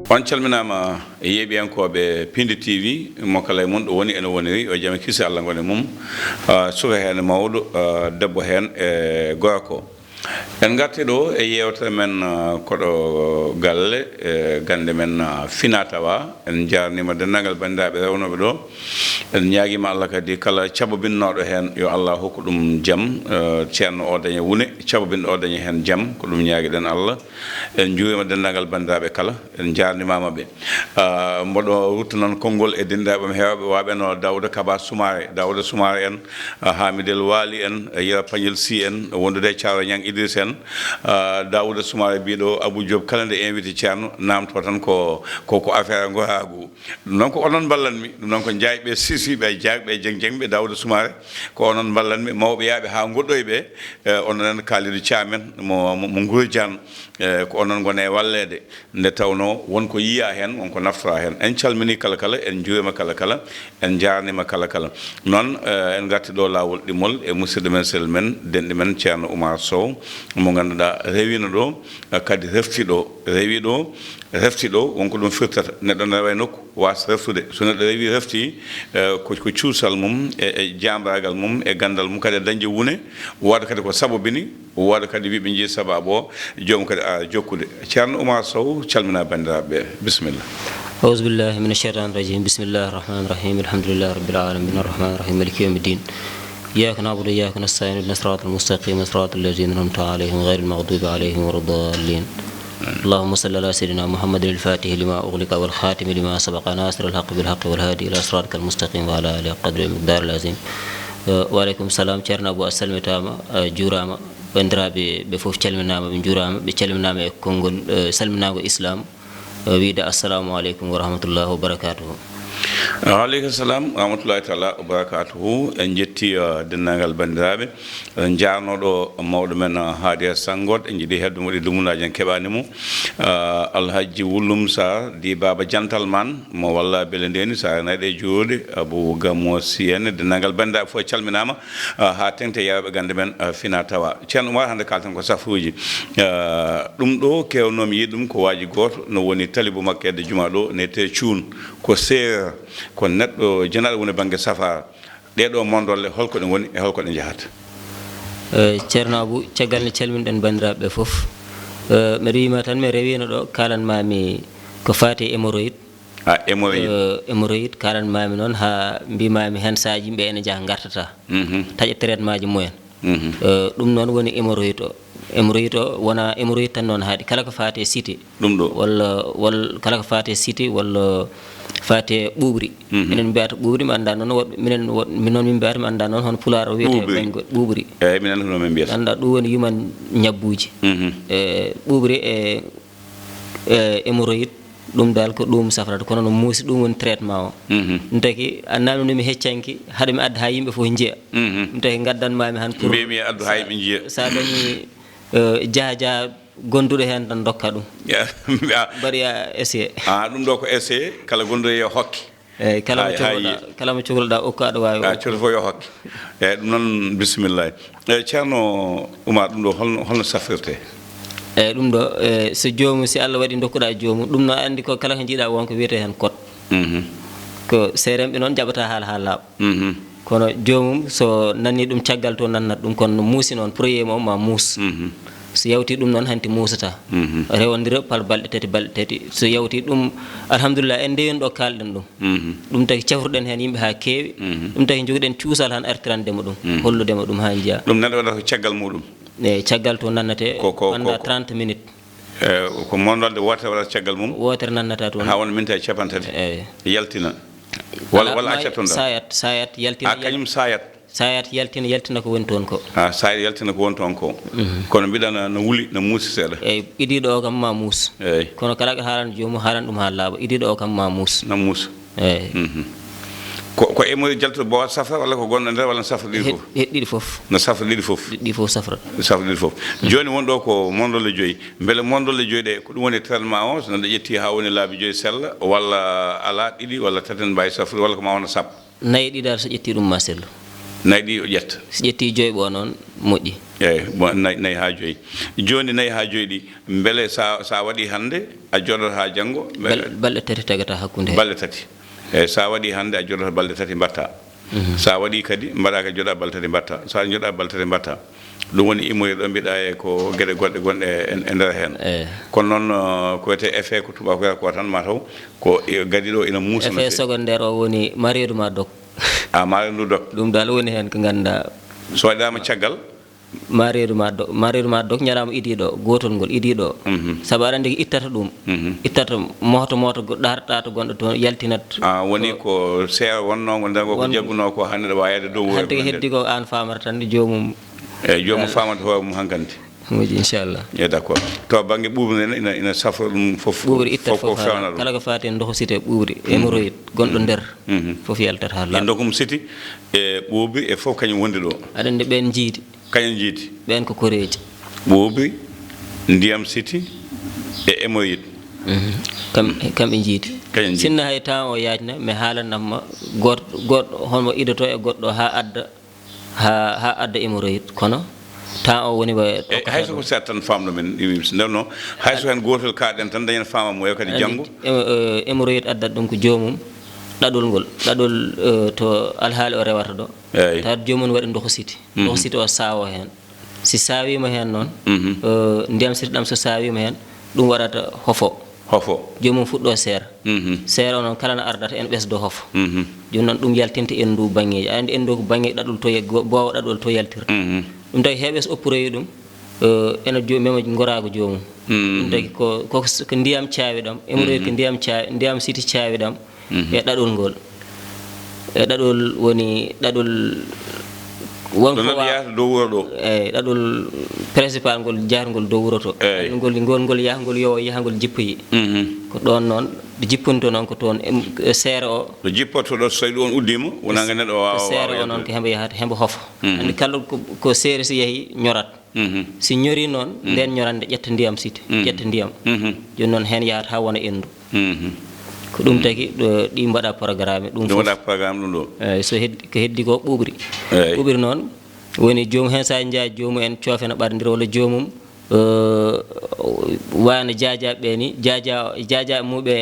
on calminama e yeeɓiyankoɓe Piinditv mo kala e mon ɗo woni ene woniri o jami kisi Allah ngone mum suka hen mawɗo debbo hen e gorko en garti ɗo e yewtere men koɗo galle gande men finatawa en jarnima dendagal bandiraɓe rewnoɓe ɗo en ñaguima Allah kadi kala cabobinnoɗo hen yo Allah hokku ɗum jaam ceerno o daña wune cabobinɗo o daña hen jaam ko ɗum ñaguiɗen Allah en juurima dendagal bandiraɓe kala en jarnimama ɓe mboɗo rutta noon konngol e dendaɓe hewɓe waɓeno Dawda Kaba Soumare Dawda Soumare en Hamidel Wali en Yera Pagnel Sy en wondude Thiaro Niang Idriss en Dawda Soumare biɗo Abou Diop kala nde invité ceerno namto tan ko affaire ngo haagu ɗum noon ko onon ballanmi ɗum noon ko jayɓe sisiɓe jagɓe jengjengɓe Dawda Soumare ko onon ballanmi mawɓe yaaɓe ha goɗɗoyɓe ononen Kalidou Thiamen mo Nguuro Diane ko onon gone e wallede nde tawno wonko yiya hen wonko naftora hen en calmini kala kala en juurima kala kala en jarnima kala kala noon en garti ɗo lawol ɗimol e musidɗo men sel men denɗi men Thierno Oumar Sow mo ganduɗa rewino ɗo kadi rewi ɗo wonko ɗum firtata neɗɗo ne rewa nokku wasa reftude so neɗɗo rewi refti ko cuusal mum e jambragal mum e gandal mum kadi e dañde wune woda kadi ko sabobini woda kadi wiɓe jii sababu o joomum kadi a jokkude Thierno Oumar Sow calmina bandiraɓe bisimilla أعوذ بالله من الشيطان الرجيم بسم الله الرحمن الرحيم الحمد لله رب العالمين الرحمن الرحيم مالك يوم الدين إياك نعبد وإياك نستعين اهدنا الصراط المستقيم صراط الذين أنعمت عليهم غير المغضوب عليهم ولا الضالين اللهم صل على سيدنا محمد الفاتح لما أغلق والخاتم لما سبق ناصر الحق بالحق والهادي إلى صراطك المستقيم وعلى آله قدر المقدار العظيم وعليكم السلام Thierno Abou salmitama juurama bandiraɓe ɓe fof calminama ɓe juurama ɓe calminama e konngol salminago islam wiide assalamu aleykum wa rahmatullahi wa barakatuhu aleykum salam rahmatullahi taala wa barakatuhu en jetti dennagal bandiraɓe en jarnoɗo mawɗo men haadi sangod en jiiɗi hedde moɗi dumunaji en keɓanimo alhaji wullum sa di baba jantal man mo walla bele ndeni sa naɗe juurde Abou Gammo Sy en dennagal bandiraɓe fof calminama ha tengte yewɓe gande men fina tawa Thierno Oumar hande kalten ko safuji ɗum ɗo kewnomi yi ɗum ko waji goto no woni talibo makko edde juma ɗo nete cuun ko seer ko neɗɗo jenaɗo woni banggue safara ɗeɗo mondolle holko ɗe woni e holko ɗe jahata Thierno Abou caggal ne calminɗen bandiraɓe fof mbiɗa wima tan mi rewino ɗo kalanmami ko fati hémorroïde hémorroïde kalanmami noon ha mbimami hen saji yimɓe ene jaaha gartata taƴa traitement ji mumen ɗum noon woni hémorroïde o hémorroïde o wona hémorroïde tan noon haadi kala ko fati cité ɗum ɗo walla kala ko fati cité walla fate ɓuuɓri minen mbiyata ɓuuɓri mi anda noon woɗɓe min noon min mbiyata mi anda noon hono pulaar o wiyete ɓayngol ɓuuɓri eyyi minen hono min mbiyata anda ɗum woni yuman ñabbuji e ɓuuɓri e hémorroïde ɗum dal ko ɗum safrata kono no muusi ɗum woni traitement o ɗum taki a namdinomi heccanki haɗa mi adda ha yimɓe fof jiiya ɗum taki gaddanmami han pour mbimi addu ha yimɓe jiiya sa dañi jaaha gonduɗo hen tan dokka ɗum mbaɗoya essayé ɗum ɗo ko essayé kala gonduɗo yo hokki eyyi kala mo cohluɗa okku aɗa wawi cohlu fof yo hokki eyyi ɗum noon bisimillahi Thierno Oumar ɗum ɗo holno safrirte eyyi ɗum ɗo so jomum si Allah waɗi dokkuɗa jomum ɗum no andi ko kala ko jiiɗa wonko wiyete hen code ko seremɓe noon jaɓata haala ha laaɓa kono jomum so nanni ɗum caggal to nannat ɗum kono muusi noon premier mo ma muus so yawti ɗum noon hanti muusata rewodira par balɗe tati so yawti ɗum alhamdulillah en ndewin ɗo kalɗen ɗum ɗum taki cafruɗen hen yimɓe ha keewi ɗum taki joguiɗen cuusal han artirandema ɗum holludema ɗum ha jiiya ɗum nande waɗata ko caggal muɗum eyyi caggal to nannate anda 30 minutes ko mondolde wotere waɗata caggal mum wotere nannata toon ha wona minute capantati eyyi yaltina walla accatton sayat yaltina kañum sayat yaltina ko woni toon ko sayat yaltina ko woni toon ko kono mbiɗa no wuli no muusi seeɗa eyyi idiɗo o kam ma muus eyyi kono kala ko haalano jomum haalana ɗum ha laaɓa idiɗo o kam ma muus no muusa eyyi ko hémorroïde jaltuɗo bo wat safra walla ko gonɗo nder walla no safra ɗiɗi fof ɗiɗi fof no safra ɗiɗi fof ɗiɗi fof safra ɗiɗi fof joni won ɗo ko mondolle joyyi beele mondolle joyyi ɗe ko ɗum woni traitement o so neɗɗo ƴetti ha woni laabi joyyi sella walla ala ɗiɗi walla taten mbawi safrude walla ko ma sappo nayyi ɗi dal so ƴetti ɗum ma sellu nayyi ɗi o ƴetta so ƴetti joyyi ɓo noon moƴƴi bon nayi ha joyi joni nayi ha joyi ɗi beele sa waɗi hande a joɗata ha janggo balɗe tati tagata hakkude balɗe tati sa waɗi hande a joɗata balɗe tati mbatta sa waɗi kadi mbaɗa ka joɗa balɗe tati mbatta sa joɗa balɗe tati mbatta ɗum woni imoye ɗo mbiɗa e ko gueɗe goɗɗe gonɗe e nder hen kono noon ko wiyete effet ko tubaw ko ko tan mataw ko gadi ɗo ina muusa effet secondaire o woni mariédu ma dok mariédu dok ɗum dal woni hen ko ganda so waɗama caggal mariédu ma dok ñalama idiɗo gotol ngol idiɗo saabu aɗa andi ittata ɗum ittata moto ɗarɗa to gonɗo toon yaltinat woni ko seewa wonnogo nder ko jagguno ko hande ɗo wayede dow hande heddi ko an famata tan jomum jomum famata hoore mum hankkandi moƴƴi inchallah d' accord to banggue ɓuuɓri nene ina safra ɗum fof ɓuuɓri ittat fof fewna ɗum kala ko fati en dohosite ɓuuɓri hémorroïde gonɗo nder fof yaltat ha laaɓa dokum siti e ɓuuɓri e fof kañum wondi ɗo aɗa andi ɓen jiidi kañum jiidi ɓen ko koreji ɓuuɓri ndiyam siti e hémorroïde kamɓe jiidi sinno hay temps o yajna mi haalanatma goɗɗo hono idoto e goɗɗo ha adda hémorroïde kono temps o woni hayso ko seeɗa tan famɗo men nder noon hayso hen gotel kaɗen tan dañen fama mo kadi janggo hémorroïde addat ɗum ko jomum ɗaɗol to alhaali o rewata ɗo tawat jomum waɗi ndohositi o sawo hen si sawima hen noon ndiyam siti ɗam so sawima hen ɗum waɗata hofo jomum fuɗɗo seera o noon kala no ardata en ɓesdo hofo joni noon ɗum yaltinta endu banggueji andi endu ko banggue ɗaɗol to bowa ɗaɗol to yaltirta ɗum tagi heeɓes oppuroyi ɗum ene memo gorago jomum ɗum tagi ko ndiyam caawi ɗam hémorroïde ko ndiyam siti caawi ɗam e ɗaɗol ngol e ɗaɗol woni ɗaɗol wonko yahata dow wuro ɗo ɗaɗol principal ngol jahatgol dow wuro to ngol yahgol yahagol jippoyi ko ɗon noon ɗo jippunto noon ko toon seere o ɗo jippoto ɗo so tawi ɗum uddima wonanga neɗɗo wawa seere o noon ko hembo yahata hembo hofo andi kala ko seere so yeehi ñorat si ñori noon nden ñorande ƴetta ndiyam siti ƴetta ndiyam joni noon hen yahata ha wona endu ko ɗum tagi ɗi mbaɗa programme ɗum waɗa programme ɗum ɗo so ko heddi ko ɓuuɓri noon woni jomum hen sa jaa jomum en coofena ɓardira walla jomum wana jajaɓe ni jaja muɓe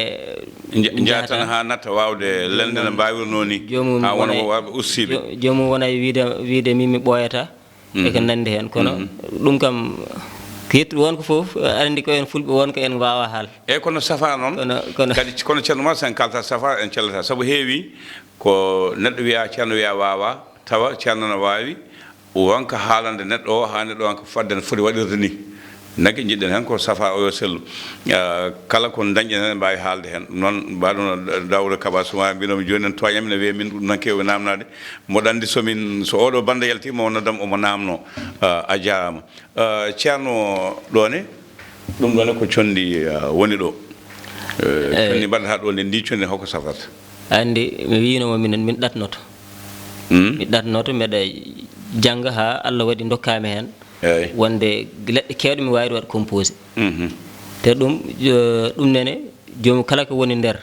jatan ha natta wawde lelde no mbawirno ni ha wona waɓe ustiɓe jomum wona wiide mimi ɓoyata e ko nandi hen kono ɗum kam yettude wonko fof andi ko en fulɓe wonko en wawa haal kono safa noon kadi kono ceerno Oumar sen kalta safa en cellata saabu heewi ko neɗɗo wiya ceerno wiya wawa tawa ceerno no wawi wonko haalande neɗɗo o ha neɗɗo wonko fadde no foti waɗirde ni nagui jiɗɗen hen ko safa o yo sellu kala ko dañƴen hen mbawi haalde hen noon mbaɗono dawre kaba suma mbinomi joni en toñami ne wiya min ɗum nan kewɓe namnade mboɗo andi so oɗo banda yaltima o noddam omo namno a jarama ceerno ɗone ɗum ɗone ko condi woni ɗo condi mbaɗata ɗo nde ndi condi holko safrata andi mi winomo minen min ɗatnoto mi ɗatnoto mbeɗa jangga ha Allah waɗi dokkami hen wonde leɗɗe kewɗe mi wawi waɗ composé te ɗum nene jomum kala ko woni nder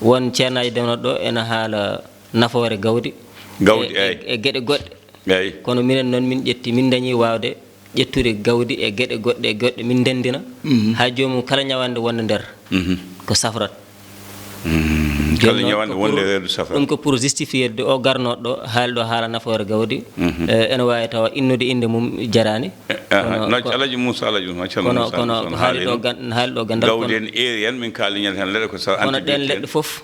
won ceernaji dewnoɗo ɗo ene haala nafoore gawdi e gueɗe goɗɗe kono minen noon min dañi wawde ƴettude gawdi e gueɗe goɗɗe min ndendina ha jomum kala ñawande wonde nder ko safrat kala ñawande wonde reedu safrat ɗum ko pour justifier de o garnoɗo ɗo haali ɗo haala nafoore gawdi ene wawi tawa innude inde mum jarani alaji Moussa kono haali ɗo gandal gawdi en eeri en min kaaliñen hen leɗɗe ko sa kono ɗen leɗɗe foof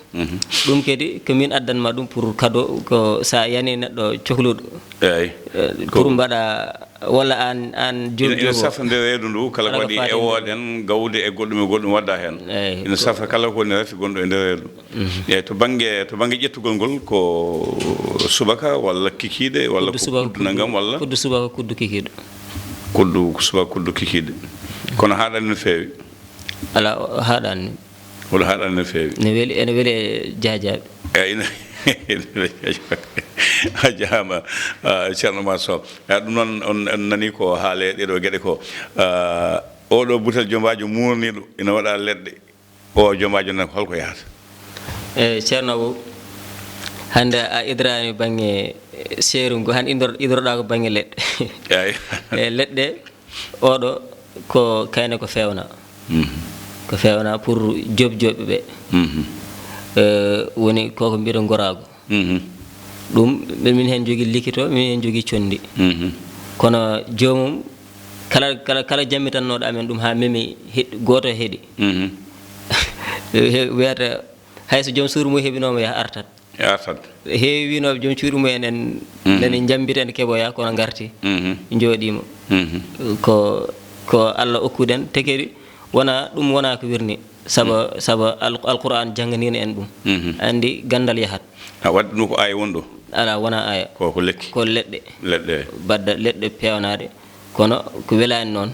ɗum kadi ko min addanma ɗum pour cadeau ko sa yani neɗɗo cohluɗo pour mbaɗa walla an ina safa nde reedu ndu kala ko waɗi ewoɗen gawde e goɗɗum wadda hen ina safa kala ko woni rafi gonɗo e nder reedu eyyi to banggue ƴettugol ngol ko subaka walla kikiɗe walla ko kuddu naggam walla kuddu subaka kuddu kikiɗe subaka kuddu kikiɗe kono haɗani no feewi ala haɗani wala haɗani no feewi ene weeli e jajaɓe eyyi a jarama Thierno Oumar Sow ɗum noon on nani ko haale ɗeɗo gueɗe ko oɗo butel jombajo murniɗo ina waɗa leɗɗe o jombajo nan holko yahata ceerno Abou hande a idrani banggue serum go han idorɗa ko bange leɗɗe leɗɗe oɗo ko kayne ko fewna ko fewna pour jobjoɓe ɓe woni koko mbiɗo gorago ɗum min hen jogui likito min hen jogui condi kono jomum kala jammitannoɗo amen ɗum ha memi goto heeɗi wiyata hayso joom suuru mum heeɓinoma yaha artat heewi winoɓe joom cuuɗi mumen en nani jambiten keɓoya kono garti jooɗima ko Allah okkuden te kadi wona ɗum wona ko wirni saba alquran jangganino en ɗum andi gandal yahat wadde ɗum ko aya wonɗo ala wona aya ko lekki ko leɗɗe badda leɗɗe pewnade kono ko welani noon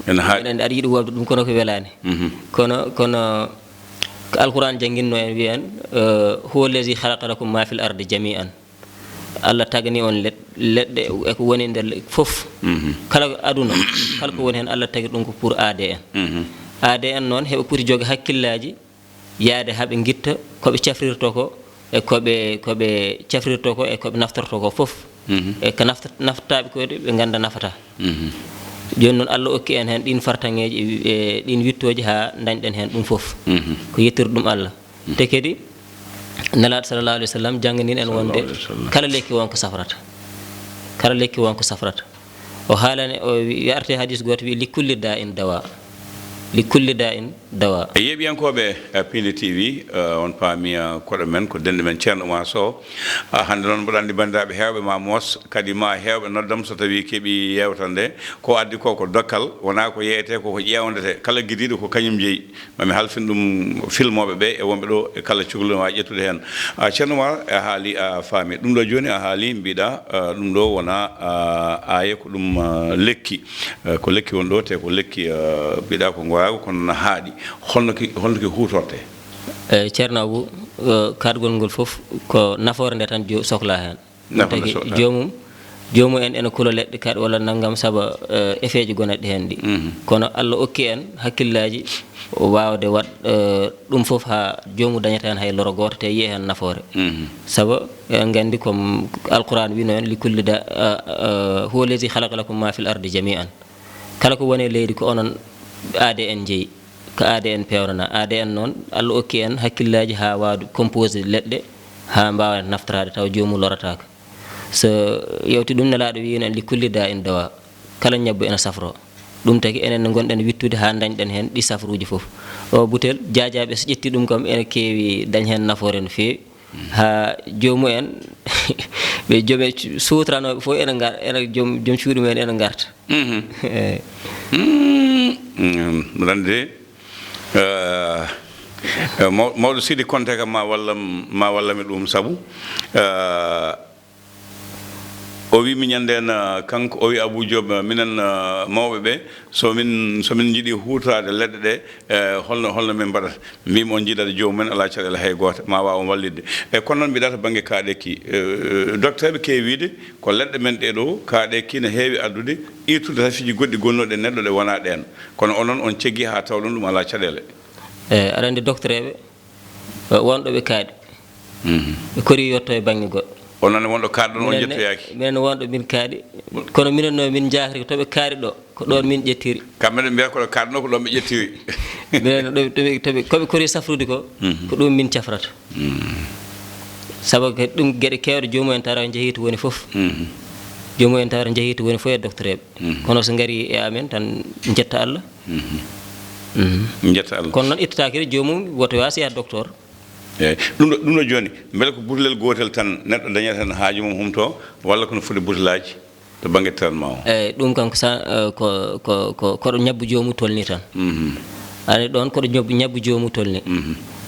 eɗen aɗa yiiɗi wobde ɗum kono ko welani kono ko alquran jangginno en wiyen huwa allazi khalaqa lakum ma fil ardi jami'an Allah tagani on leɗɗe eko woni nder fof kala aduna kala ko woni hen Allah tagi ɗum ko pour ADN ADN noon heɓe poti jogue hakkillaji yaade haɓe guitta koɓe cafrirto ko e koɓe cafrirto ko e koɓe naftorto ko fof e ko naftataɓe kode ɓe ganda nafata joni noon Allah okki en hen ɗin fartangeji e ɗin wittoji ha dañɗen hen ɗum fof ko yettir ɗum Allah te kadi nelaɗo sallallahu alaihi wasallam jangganin en wonde kala lekki wonko safrata kala lekki wonko safrata o haalani o arte hadis goto wi li kulli da'in dawa likulli da'in dawa yeɓiyankoɓe Piinditv on paami koɗo men ko dende men Thierno Oumar Sow hande noon mboɗo andi bandiraɓe hewɓe ma moos kadi ma hewɓe noddam so tawi keeɓi yewtande ko addi ko ko dokkal wona ko yeyete koko ƴewdete kala guidiɗo ko kañum jeeyi mami halfin ɗum filmoɓe ɓe e wonɓe ɗo e kala cukalel ma ƴettude hen Thierno Oumar a haali a faami ɗum ɗo joni a haali mbiɗa ɗum ɗo wona aya ko ɗum lekki ko lekki won ɗo te ko lekki mbiɗa ko gorago kono no haaɗi holno ki hutorte Thierno Abou kadgol ngol fof ko nafoore nde tan sohla hen tagi jomum en ene kulo leɗɗe kadi walla naggam saabu effet ji gonaɗi hen ɗi kono Allah okki en hakkillaji wawde wat ɗum fof ha jomum dañata hen hay loro goto te yiye hen nafoore saabu en gandi comme alquran wino en li kulli da huwa allazi khalaqa lakum ma fil ardi jami'an kala ko woni leydi ko onon ADN jeeyi ko ADN pewnana ADN noon Allah okki en hakkillaji ha wawde composé leɗɗe ha mbawa naftorade taw jomum lorataka so yewti ɗum nelaɗo wino en li kulli da'in dawa kala ñabbo ene safro ɗum tagi enen no gonɗen wittude ha dañɗen hen ɗi safruji fof o butel jajaɓe so ƴetti ɗum kam ene keewi dañ hen nafoore no feewi ha jomum en ɓe joome sutranoɓe fof ene joom cuuɗi mumen ene garta rande mawɗo Sidi Konté kam ma wallami ɗum saabu o wi mi ñanden kanko o wi Abou Diop minen mawɓe ɓe somin jiiɗi hutorade leɗɗe ɗe holno min mbaɗata mbimi on jiiɗade jomumen ala caɗele hay goto ma waw wallidde e kono noon mbiɗata banggue kaaɗeki docteur ɓe kewi wiide ko leɗɗe men ɗeɗo kaaɗeki ne heewi addude irtude tafiji goɗɗi gonnoɗe neɗɗo ɗe wona ɗen kono onon on cegui ha tawɗon ɗum ala caɗele aɗa andi docteur eɓe wonɗoɓe kaaɗi ɓe kori yetto e banggue goɗɗo onon wonɗo kaaɗɗon on jettoyaki minen wonɗo min kaaɗi kono minen no min jahri ko toɓe kaari ɗo ko ɗon min ƴettiri kamɓe ne mbiyata koɗo kaaɗno ko ɗon ɓe ƴettiri minen koɓe kori safrude ko ɗum min cafrata sabu ɗum gueɗe kewɗe jomum en tara jeehi to woni foof jomum en tara jeehi to woni fof e docteur eɓe kono so gari e amen tan jetta Allah jetta Allah kono noon ittatake jomum woto wasi yaha docteur eyyi ɗum ɗo joni beele ko butelel gotel tan neɗɗo dañata hen haaju mum humto walla kono foti butelaji to banggue traitement o eyyi ɗum kanko koɗo ñabbu jomum tolni tan ani ɗon koɗo ñabbu jomum tolni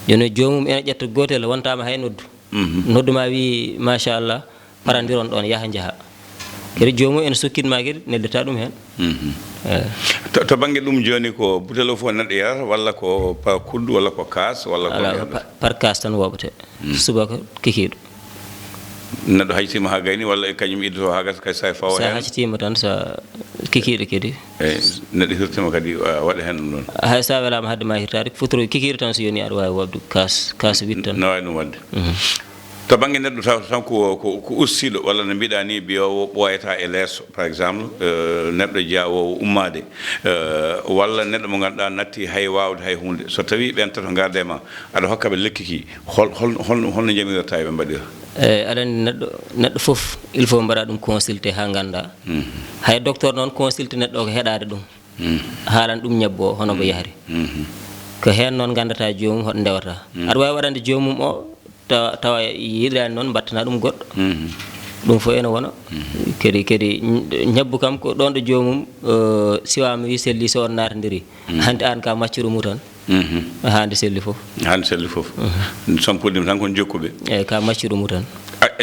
joni jomum ene ƴetta gotel wontama hay noddu nodduma wi machallah parandiron ɗon yaaha jaaha kadi jomum ene sokkitma kadi neldata ɗum hen to banggue ɗum joni ko butel o fof neɗɗo yarata walla ko par kuddu walla ko kas walla ko par kas tan woɓete subaka kikiɗo neɗɗo haysitima ha gayni walla kañum iddoto ha gasa kadi sa fawa hen sa haccitima tan sa kikiɗo kadi eyyi neɗɗo hirtima kadi waɗa hen ɗum ɗon hay sa welama hadde ma hirtade fotoro kikiɗo tan so yoni aɗa wawi wobde kas 8 tan no wawi ɗum wadde to bangi neddo tan ko ussido walla no mbiɗa ni biyowo ɓoyata e leeso par exemple neɗɗo jaawowo ummade walla neɗɗo mo ganduɗa natti hay wawde hay hunde so tawi ɓen tato garde ma aɗa hokkaɓe lekki ki holno jamirata ɓe mbaɗira aɗani neɗɗo fof il faut mbaɗa ɗum consulté ha ganda hay docteur noon consulté neɗɗo ko heɗade ɗum haalan ɗum ñabbo hono ko yahri ko hen noon gandata jomum hoɗo ndewata aɗa wawi waɗande jomum o tawa yiɗani noon mbattana ɗum goɗɗo ɗum fof ene wona kadi ñabbu kam ko ɗon ɗo jomum siwama wi selli so on natodiri hande an ka maccuɗumu tan hande selli fof sampuɗim tan kon jokkuɓe eyyi ka maccuɗumu tan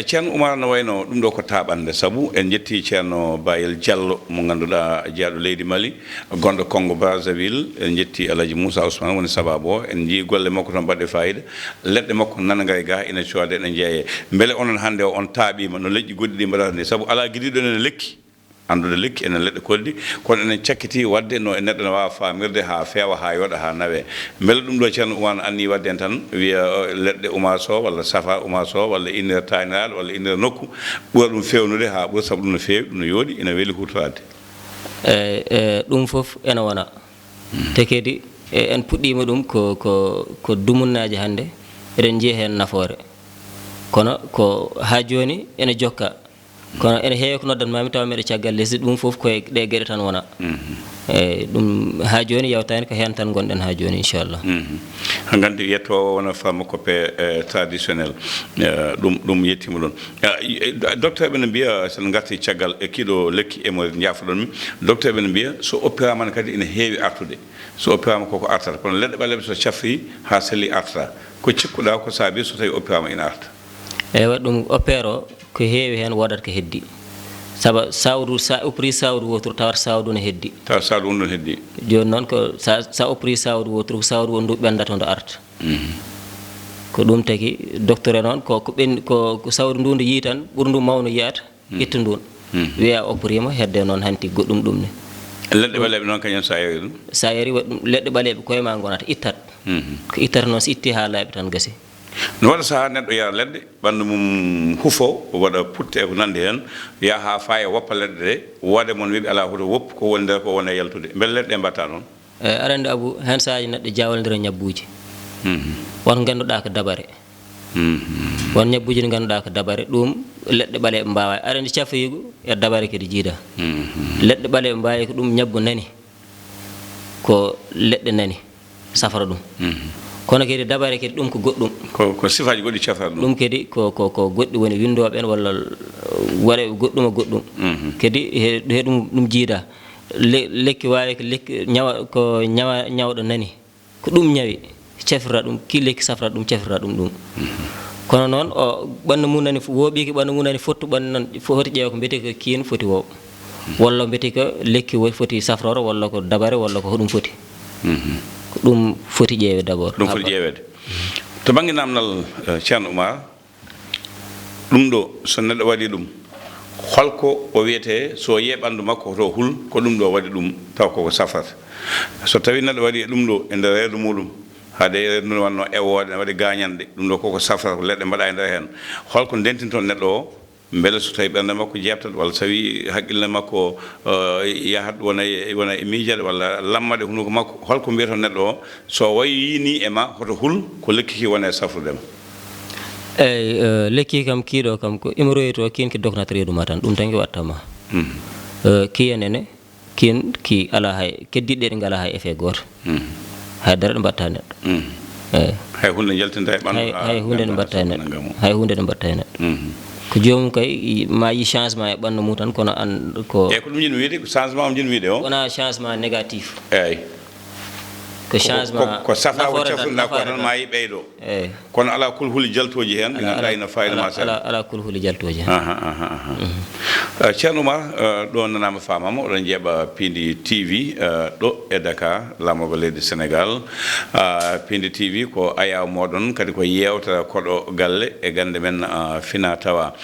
Thierno Oumar no wayno ɗum ɗo ko taɓande sabu en jetti Thierno Bayel Diallo mo ganduɗa jeeyaɗo leydi Mali gonɗo Congo Brazzaville en jetti Alaji Moussa Ousmane woni sababu o en jii golle makko tan mbaɗɗe fayida leɗɗe makko nanagay ga ina coode ene jeeye beele onon hannde o on taaɓima no leƴƴi goɗɗi ɗi mbaɗata ni sabu ala guiɗiɗo ene lekki andude lekki enen leɗɗe kolli kono enen cakkiti wadde no neɗɗo ne wawa famirde ha feewa ha yoɗa ha nawe beele ɗum ɗo Thierno Oumar anni wadde en tan wiya leɗɗe Oumar Sow walla safar Oumar Sow walla innere taniraɗo walla innere nokku ɓuura ɗum fewnude ha ɓuura saabu ɗum no feewi ɗum no yooɗi ina weeli hutorade ɗum foof ene wona te kadi en puɗɗima ɗum ko dumunnaji hannde eɗen jiiya hen nafoore kono ko ha joni ene jokka kono ene heewi ko noddanmami tawa mbiɗa caggal lesdi ɗum fof koye ɗe gueɗe tan wona eyyi ɗum ha joni yawtani ko hen tan gonɗen ha joni inchallah gandi yettowo wona pharmacopée traditionnel ɗum yettima ɗon docteur ɓe ne mbiya sen garti caggal e kiɗo lekki hémorroïde jaafoɗon mi docteur ɓe ne mbiya so opérama kadi ene heewi artude so opérama koko artata kono leɗɗe ɓaleɓe so cafri ha selli artata ko cikkuɗa ko saabi so tawi opérama ina arta eyyi waɗi ɗum opére o ko heewi hen wodat ko heddi saabu sawru sa opri sawru wotru tawata sawdu ne heddi tawa sawdu on ɗon heddi joni noon ko sa opri sawdu wotru ko sawdu won ndu ɓendata ndo arta ko ɗum tagi docteur noon ko sawdu ndu ndu yii tan ɓuuri ndu mawno yiyata itta ndun wiya oprima hedde noon hanti goɗɗum ɗum ne leɗɗe ɓaleɓe noon kañum sa yari ɗum sa yari waɗi ɗum leɗɗe ɓaleɓe koye ma gonata ittat ko ittata noon so itti ha laaɓi tan gasi no waɗa saha neɗɗo yara leɗɗe ɓanndu mum hufo waɗa putte e ko nandi heen yaha ha faya woppa leɗɗe ɗe wode mon wiɓe ala hoto woppu ko woni nder ko wona yaltude beele leɗɗe mbatta noon arande abou hen sahaji neɗɗo jawaldira ñabbuji won ganduɗa ko dabare won ñabbuji ɗi ganduɗa ko dabare ɗum leɗɗe ɓaleɓe mbawa arande cafrigu e dabare kadi jiida leɗɗe ɓaleɓe mbawi ko ɗum ñabbu nani ko leɗɗe nani safara ɗum kono kadi dabare kadi ɗum ko goɗɗum ko sifaji goɗɗi cafata ɗum kadi ko goɗɗi woni windoɓe en walla waɗeɓe goɗɗum e goɗɗum kadi he ɗum jiida lekki wawi ko lekki ñawɗo nani ko ɗum ñawi cafrira ɗum ki lekki safrata ɗum cafrira ɗum kono noon o ɓandu mum nani wooɓiki ɓandu mum nani fottu ɓandu noon foti ƴeewa ko mbiyete ko kiin foti woow walla mbiyete ko lekki foti safroro walla ko dabare walla ko hoɗum foti ɗum foti ƴeewede d' abord ɗum foti ƴeewede to bangue namdal Thierno Oumar ɗum ɗo so neɗɗo waɗi ɗum holko o wiyete so yiye ɓanndu makko to hul ko ɗum ɗo waɗi ɗum taw koko safrata so tawi neɗɗo waɗi ɗum ɗo e nder reedu muɗum haade reedu ndu wanno ewode ne waɗi gañanɗe ɗum ɗo koko safrata ko leɗɗe mbaɗa e nder heen holko ndentinton neɗɗo o beele so tawi ɓernde makko jebtat walla so tawi haqqille makko yahat wona e miijade walla lammade hunuko makko holko mbiyaton neɗɗo o so wayi ni e ma hoto hul ko lekki ki wona e safrudema eyyi lekki kam kiiɗo kam ko hémorroïde o kin ki doknata reedu ma tan ɗum tan ki wattama kiyanene ki ala hay keddiɗɗe ɗe ngala hay effet goto haydara ɗe mbatta neɗɗo eyyi hay hunde jaltinta e ɓandu hay hunde ɗe mbatta e neɗɗo hay hunde ɗe mbatta e neɗɗo ko jomum kay ma yi changement e ɓandu mum tan kono an ko eyyi ko ɗum jiɗmi wiide ko changement o jiɗmi wiide o wona changement négatif eyyi ko changement ko safa ko cafruɗa ko tan ma yi ɓeyɗo eyyi kono ala kulhuli jaltoji hen ɗi ganduɗa ina fayida ma seeɗa ala kulhuli jaltoji hen Thierno Oumar ɗo nanama famama oɗon jeeɓa Piinditv ɗo e Dakar lamoɓe leydi Sénégal Piinditv ko ayaw moɗon kadi ko yewta koɗo galle e gande men fina tawa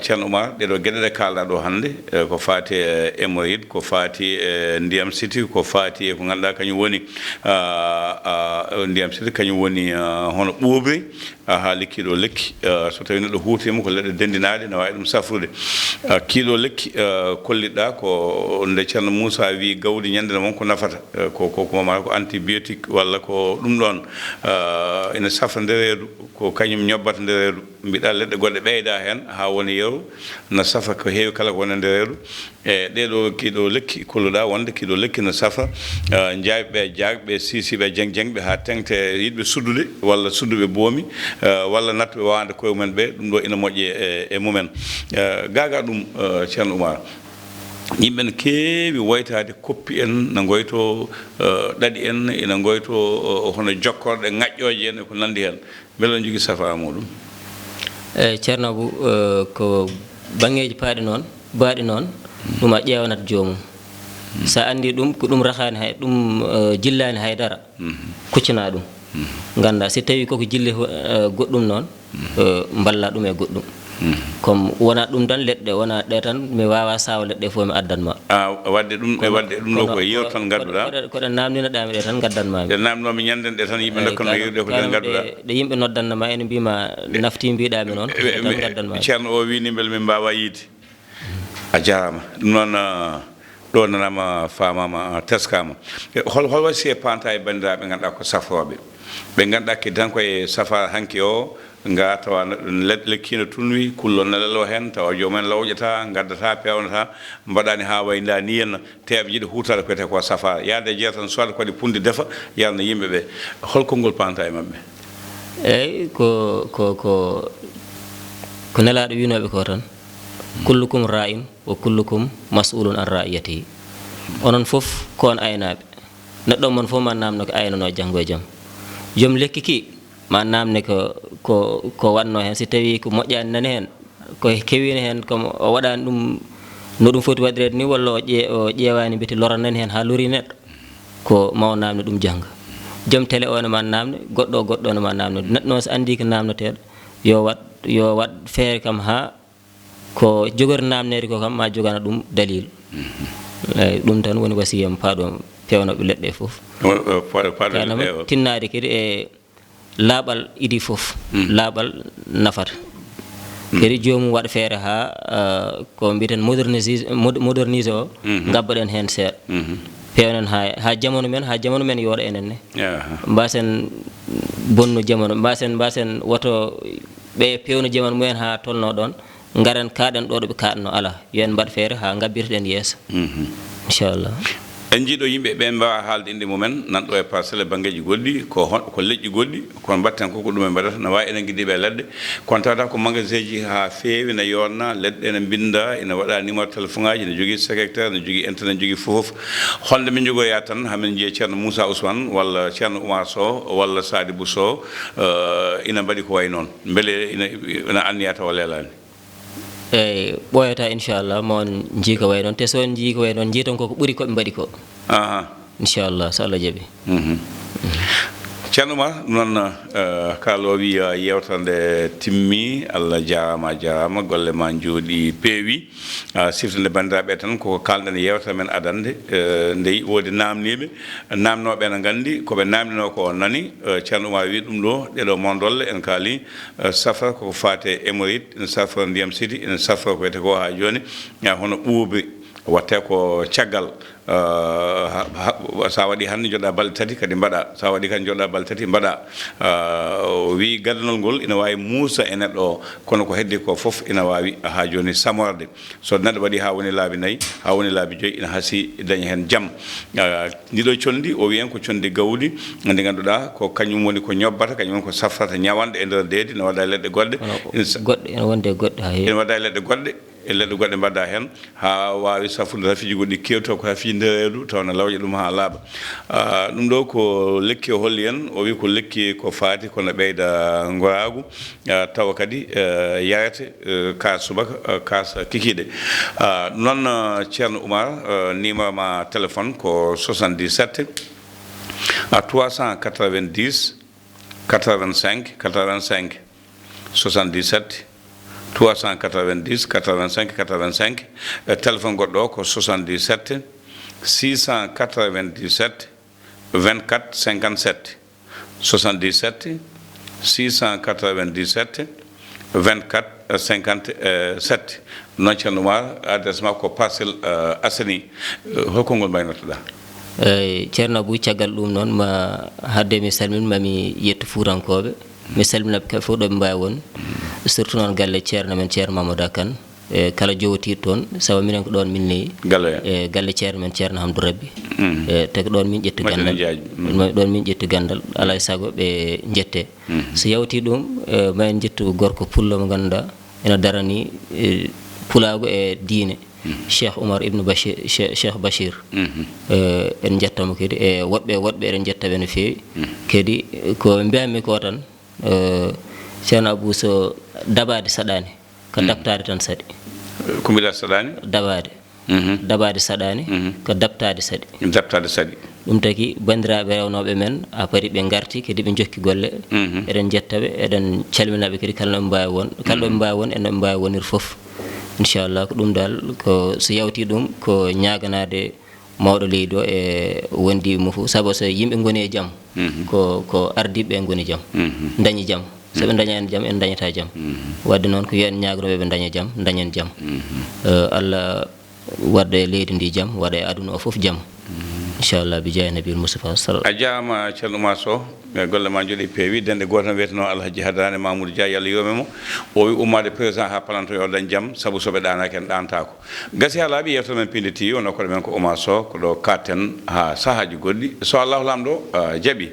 Thierno Oumar ɗeɗo gueɗe ɗe kalɗa ɗo hannde ko fati e hémorroïde ko fati e ndiyam siti ko fati e ko ganduɗa kañum woni ndiyam sidi kañum woni hono ɓuuɓri haali kiiɗo lekki so tawi neɗɗo huutima ko leɗɗe dendinaɗe ne wawi ɗum safrude kiiɗo lekki kolliɗɗa ko nde ceerno Moussa wi gawdi ñandere moon ko nafata ko mama ko antibiotique walla ko ɗum ɗon ina safra ndereedu ko kañum ñobbata ndereedu mbiɗa leɗɗe goɗɗe ɓeyda hen ha woni yeru no safa ko heewi kala ko woni ndereedu e ɗeɗo kiiɗo lekki kolluɗa wonde kiiɗo lekki no safa jaaɓeɓe jagɓe sisiɓe jeng ha tengte yiɗɓe suddude walla sudduɓe boomi walla natɓe wawande koye mumen ɓe ɗum ɗo ina moƴƴi e mumen gaga ɗum ceerno Oumar yimɓe ne keewi woytade koppi en no goyto ɗaɗi en ina goyto hono jokkorɗe ŋaƴƴoje en ko nandi hen beele ne jogui safa muɗum eyyi ceerno Abou ko bangeji paaɗi noon baaɗi noon ɗum a ƴewanat joomum sa andi ɗum ko ɗum rahani hay ɗum jillani haydara kuccana ɗum ganda si tawi koko jilli goɗɗum noon balla ɗum e goɗɗum comme wona ɗum tan leɗɗe wona ɗe tan mi wawa sawa leɗɗe fof mi addanma wadde ɗum e wadde ɗum ɗo ko yeeru tan gadduɗa koɗe namdinoɗami ɗe tan gaddanmami ɗe namdomi ñanden ɗe tan yimɓe dokkanno yerude ko ɗe gadduɗa ɗe yimɓe noddannama ene mbima nafti mbiɗami noon tan gaddanmami ceerno o wini beele min mbawa yiide a jarama ɗum noon ɗo nanama famama teskama hol wasi e panta e bandiraɓe ganduɗa ko safroɓe ɓe ganduɗa ke tan koye safar hanki o nga tawa lekkino tunwi kullo nelelo hen tawa jomumen lawƴata gaddata pewnata mbaɗani ha wayda ni henna teɓe jiiɗi hutade koyete ko safara yaade jeeya tan soda kode punde defa yarno yimɓeɓe holko ngol panta e mabɓe eyyi ko nelaɗo winoɓe ko tan kullukum ra'in wa kullukum mas'ulun an ra'iyatihi onon fof ko on aynaɓe neɗɗo mon fof ma namno ko aynano janggo e jaam joom lekki ki ma namne ko wanno hen si tawi ko moƴƴani nani hen ko kewino hen comme o waɗani ɗum no ɗum foti waɗirede ni walla o ƴeewani mbiti loranani hen ha lori neɗɗo ko maw namne ɗum jangga joom télé o ne ma namne goɗɗo ne ma namne neɗɗo noon so andi ko namneteɗo yo wat feere kam ha ko jogori namnede ko kam ma jogana ɗum dalil eyyi ɗum tan woni wasiyam paaɗo pewnoɓe leɗɗe fof tinnade kadi e laaɓal idi fof laaɓal nafata kadi jomum waɗa feere ha ko mbiten modernise o gabbaɗen hen seeɗa pewnen ha jamanu men yooɗa enen ne mbasen bonnu jamanu mbasen woto ɓe pewno jamanu mumen ha tolno ɗon garen kaɗen ɗo ɗo ɓe kaɗno ala yo en mbaɗ feere ha gabbirteɗen yeeso inchallah en jiiɗo yimɓe ɓe mbawa haalde inde mumen nanɗo e parcelle banggueji goɗɗi ko leƴƴi goɗɗi kono mbatten koko ɗum e mbaɗata no wawi enen guidiɓe leɗɗe kono tawata ko magasin ji ha feewi ne yonna leɗɗe ene binda ene waɗa numéro téléphone aji ne jogui secrétaire ne jogui internet ne jogui foof holde min jogoya tan hamin jiiye ceerno Moussa Ousmane walla ceerno Oumar Sow walla Sadibou Sow ina mbaɗi ko way noon beele ina anniya tawa leelani eyyi ɓoyata inchallah ma on jiiko way noon te so on jiiko way noon jiiton koko ɓuuri koɓe mbaɗi ko inchallah so Allah jaaɓi ceerno ma noon kaalo wi yewtere nde timmi Allah jarama golle ma jooɗi peewi siftinde bandiraɓe tan koko kalɗen yewtere men adande nde woodi namniɓe namnoɓe ne gandi koɓe namdino ko nani ceerno Oumar wi ɗum ɗo ɗeɗo mondolle en kaali safra koko fate hémorroïde ene safra ndiyam sidi ene safra ko wiyete ko ha joni hono ɓuuɓri watte ko caggal sa waɗi hannde joɗɗa balɗe tati kadi mbaɗa sa waɗi kadi joɗɗa balɗe tati mbaɗa wi gaddanol ngol ina wawi muusa e neɗɗo o kono ko heddi ko foof ina wawi ha joni samorde so neɗɗo waɗi ha woni laabi nayyi ha woni laabi joyyi ina haasi daña hen jaam ndiɗo condi o wiyen ko condi gawdi ndi ganduɗa ko kañum woni ko ñobbata kañum woni ko safrata ñawanɗe e nder deedi ne waɗa e leɗɗe goɗɗe ene wonde goɗɗe ha heewi ene waɗa e leɗɗe goɗɗe e leɗɗe goɗɗe mbaɗa hen ha wawi safrude rafiji goɗɗi kewto ko rafiji ndereedu taw ne lawƴa ɗum ha laaɓa ɗum ɗo ko lekki o holli en o wi ko lekki ko faati kono ɓeyda goragu tawa kadi yarete kas subaka kas kikiɗe noon ceerno Oumar numéro ma téléphone ko 77 390 85 85 77 390 85 85 téléphone goɗɗo ko 77 697 24 57 77 697 24 57 non Thierno Oumar adresse ma ko Parcelles Assainies holko ngol baynotoɗa Thierno Abou caggal ɗum noon ma hadde mi salmin mami yetto fuurankoɓe mi salmina ɓe fof ɗo ɓe mbawi won surtout noon galle ceerno men ceerno Mamadou Kane e kala jowotiɗo toon sabu minen ko ɗon minni galle ceerno men ceerno Hamdou Rabbi te ko ɗon min ƴetti gandal ɗon min ƴetti gandal alay saago ɓe jette so yawti ɗum ma en jettu gorko pullo mo ganduɗa ene darani pulago e diine Cheikh Oumar ibn Bachir Cheikh Bachir en jettamo kadi e woɓɓe eɗen jettaɓe no fewi kadi ko mbiyatmi ko tan ceerno Abou so dabade saɗani ko dabtade tan saɗi ko mbiɗa saɗani dabade saɗani ko dabtade saɗi ɗum tagi bandiraɓe rewnoɓe men a pari ɓe garti kadi ɓe jokki golle eɗen jettaɓe eɗen calminaɓe kadi kala ɗo ɓe mbawi won eno ɓe mbawi wonir foof inchallah ko ɗum dal ko so yawti ɗum ko ñaganade mawɗo leydi o e wondiɓe mo fof saabu so yimɓe goni e jaam ko ardiɓe ɓe goni jaam dañi jaam so ɓe dañani jaam en dañata jaam wadde noon ko yo en ñagonoɓe ɓe daña jaam dañen jaam Allah wadda e leydi ndi jaam waɗa e aduna o foof jaam inchallah bi jaye nabil Moustapha sallallahu a jaama Thierno Oumar Sow golle ma jooɗi peewi dende goto tan wiyeteno Alhaji Hadrane Mamoudou Dia yalla yomimo o wi ummade président ha palanto yo dañ jaam saabu soɓe ɗanaki en ɗantako gasi ha laaɓi yewtere men Piinditv ono koɗo men ko Oumar Sow ko ɗo katten ha sahaji goɗɗi so Allahu lamɗo jaaɓi